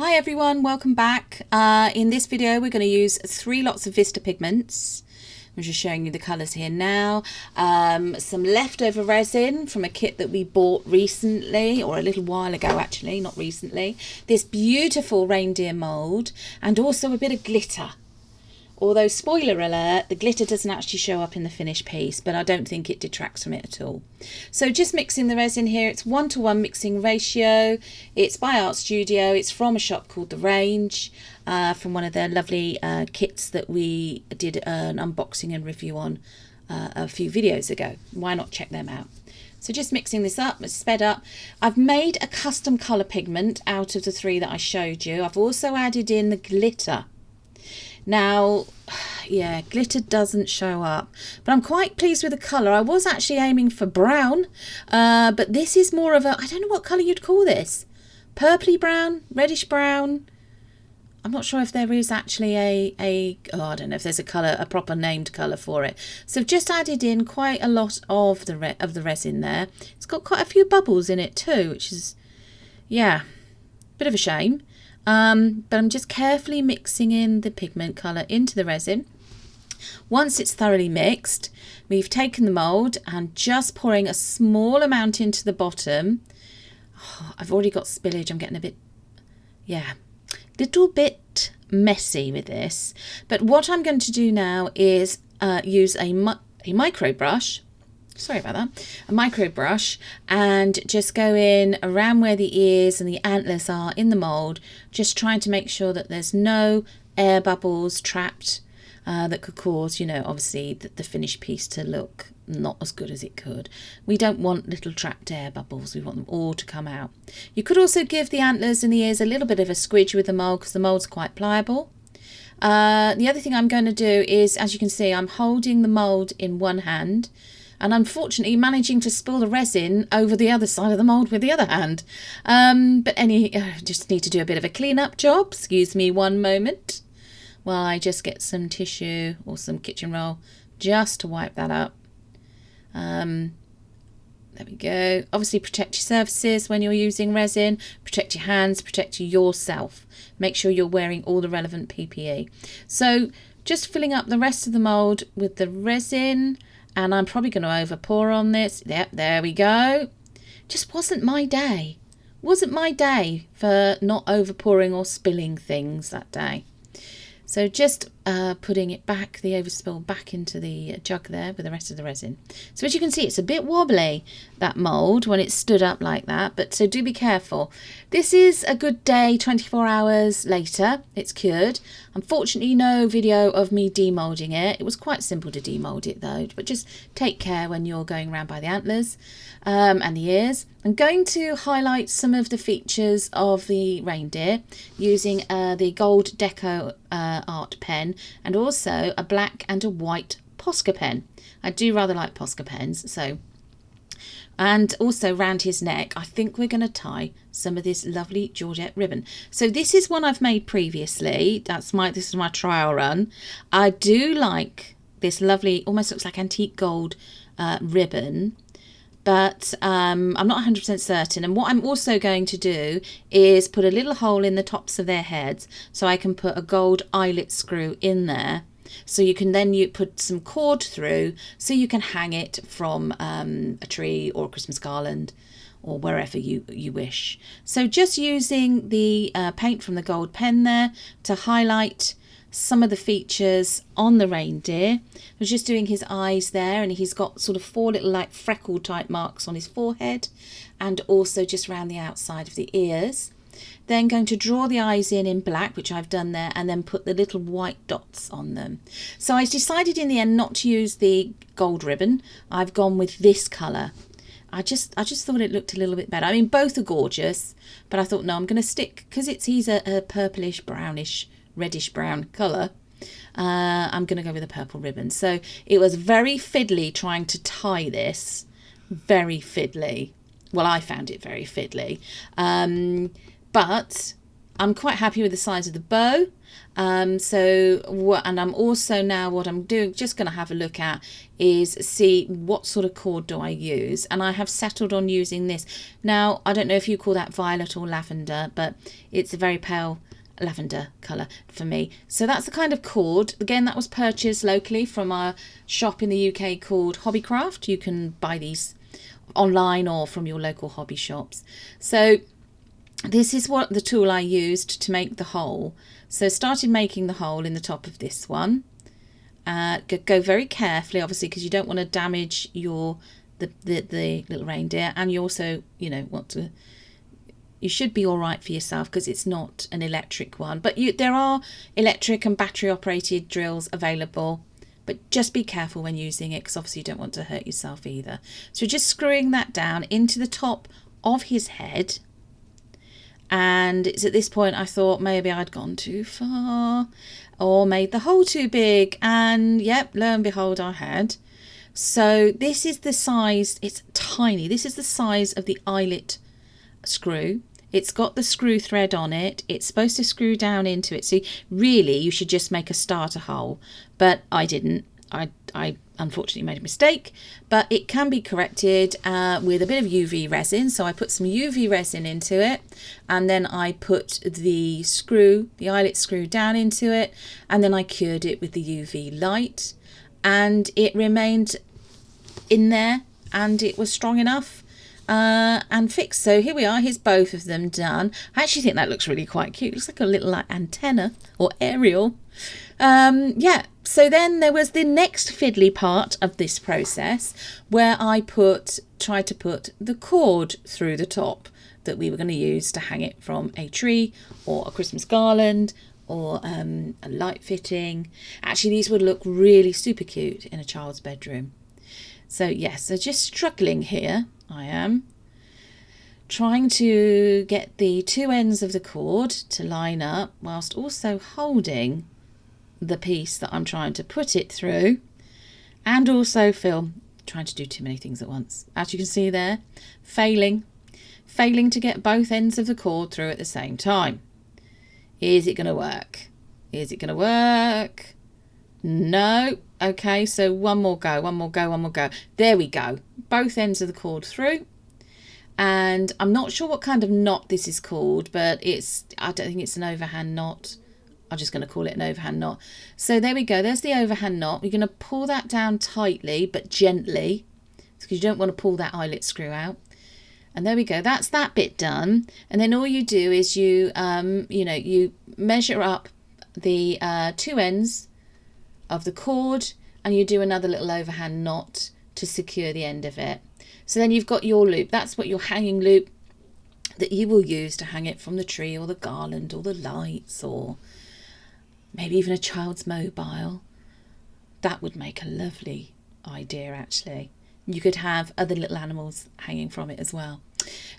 Hi everyone, welcome back. In this video we're going to use 3 lots of Vista pigments. I'm just showing you the colours here now. Some leftover resin from a kit that we bought recently, or a little while ago actually, not recently. This beautiful reindeer mould, and also a bit of glitter. Although, spoiler alert, the glitter doesn't actually show up in the finished piece, but I don't think it detracts from it at all. So just mixing the resin here, it's 1:1 mixing ratio. It's by Art Studio. It's from a shop called The Range, from one of their lovely kits that we did an unboxing and review on a few videos ago. Why not check them out? So just mixing this up, it's sped up. I've made a custom colour pigment out of the 3 that I showed you. I've also added in the glitter. Now, yeah, glitter doesn't show up, but I'm quite pleased with the colour. I was actually aiming for brown, but this is more of a, I don't know what colour you'd call this. Purpley brown, reddish brown. I'm not sure if there is actually I don't know if there's a colour, a proper named colour for it. So I've just added in quite a lot of the resin there. It's got quite a few bubbles in it too, which is, yeah, a bit of a shame. But I'm just carefully mixing in the pigment colour into the resin. Once it's thoroughly mixed, we've taken the mould and just pouring a small amount into the bottom. Oh, I've already got spillage. I'm getting a bit, little bit messy with this. But what I'm going to do now is use a micro brush. Sorry about that. A micro brush, and just go in around where the ears and the antlers are in the mould, just trying to make sure that there's no air bubbles trapped that could cause, you know, obviously the finished piece to look not as good as it could. We don't want little trapped air bubbles. We want them all to come out. You could also give the antlers and the ears a little bit of a squidge with the mould, because the mould's quite pliable. The other thing I'm going to do is, as you can see, I'm holding the mould in one hand, and unfortunately managing to spill the resin over the other side of the mould with the other hand. Just need to do a bit of a clean-up job. Excuse me one moment while I just get some tissue or some kitchen roll just to wipe that up. There we go. Obviously protect your surfaces when you're using resin. Protect your hands, protect yourself. Make sure you're wearing all the relevant PPE. So just filling up the rest of the mould with the resin. And I'm probably going to over pour on this. Yep, there we go. Just wasn't my day. Wasn't my day for not over pouring or spilling things that day. So just putting it back, the overspill back into the jug there with the rest of the resin. So as you can see, it's a bit wobbly, that mould, when it's stood up like that. But so do be careful. This is a good day, 24 hours later, it's cured. Unfortunately, no video of me demoulding it. It was quite simple to demould it though, but just take care when you're going around by the antlers and the ears. I'm going to highlight some of the features of the reindeer using the gold deco art pen, and also a black and a white Posca pen. I do rather like Posca pens, so. And also round his neck, I think we're going to tie some of this lovely Georgette ribbon. So this is one I've made previously. This is my trial run. I do like this lovely, almost looks like antique gold ribbon. But I'm not 100% certain. And what I'm also going to do is put a little hole in the tops of their heads, so I can put a gold eyelet screw in there. So you can then put some cord through, so you can hang it from a tree or a Christmas garland or wherever you wish. So just using the paint from the gold pen there to highlight some of the features on the reindeer. I was just doing his eyes there, and he's got sort of 4 little like freckle type marks on his forehead, and also just around the outside of the ears. Then going to draw the eyes in black, which I've done there, and then put the little white dots on them. So I decided in the end not to use the gold ribbon. I've gone with this colour. I just thought it looked a little bit better. I mean, both are gorgeous, but I thought, no, I'm going to stick, because he's a purplish, brownish, reddish brown colour. I'm going to go with a purple ribbon. So it was very fiddly trying to tie this. Very fiddly. Well, I found it very fiddly. But I'm quite happy with the size of the bow. And I'm also now, what I'm doing, just going to have a look at is see what sort of cord do I use. And I have settled on using this. Now, I don't know if you call that violet or lavender, but it's a very pale lavender colour for me. So that's the kind of cord. Again, that was purchased locally from a shop in the UK called Hobbycraft. You can buy these online or from your local hobby shops. So this is what the tool I used to make the hole. So started making the hole in the top of this one. Go very carefully, obviously, because you don't want to damage the little reindeer, and you also, you should be all right for yourself because it's not an electric one. But there are electric and battery operated drills available, but just be careful when using it because obviously you don't want to hurt yourself either. So just screwing that down into the top of his head. And it's at this point I thought maybe I'd gone too far or made the hole too big, and yep, lo and behold I had. So this is the size, it's tiny, this is the size of the eyelet screw. It's got the screw thread on it, it's supposed to screw down into it. So really you should just make a starter hole, but I didn't. I unfortunately made a mistake, but it can be corrected with a bit of UV resin. So I put some UV resin into it, and then I put the eyelet screw down into it, and then I cured it with the UV light, and it remained in there and it was strong enough and fixed. So here we are, here's both of them done. I actually think that looks really quite cute. It looks like a little antenna or aerial. Yeah, so then there was the next fiddly part of this process where I tried to put the cord through the top that we were going to use to hang it from a tree or a Christmas garland or a light fitting. Actually, these would look really super cute in a child's bedroom. So yes, so just struggling here. I am trying to get the two ends of the cord to line up whilst also holding the piece that I'm trying to put it through, and also trying to do too many things at once. As you can see there, failing to get both ends of the cord through at the same time. Is it going to work? Is it going to work? No. Okay, so one more go. There we go. Both ends of the cord through. And I'm not sure what kind of knot this is called, but I don't think it's an overhand knot. I'm just going to call it an overhand knot. So there we go. There's the overhand knot. We're going to pull that down tightly, but gently, because you don't want to pull that eyelet screw out. And there we go. That's that bit done. And then all you do is you measure up the two ends of the cord, and you do another little overhand knot to secure the end of it. So then you've got your loop. That's what your hanging loop that you will use to hang it from the tree or the garland or the lights or maybe even a child's mobile. That would make a lovely idea, actually. You could have other little animals hanging from it as well.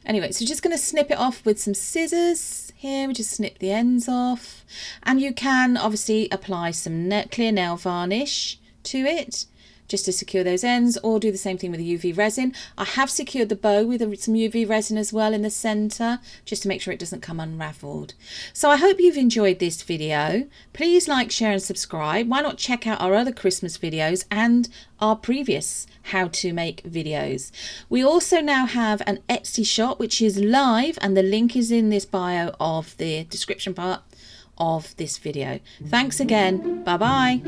Anyway, so just going to snip it off with some scissors. Here we just snip the ends off, and you can obviously apply some clear nail varnish to it just to secure those ends, or do the same thing with the UV resin. I have secured the bow with some UV resin as well in the centre, just to make sure it doesn't come unravelled. So I hope you've enjoyed this video. Please like, share and subscribe. Why not check out our other Christmas videos and our previous how to make videos. We also now have an Etsy shop which is live, and the link is in this bio of the description part of this video. Thanks again. Bye bye.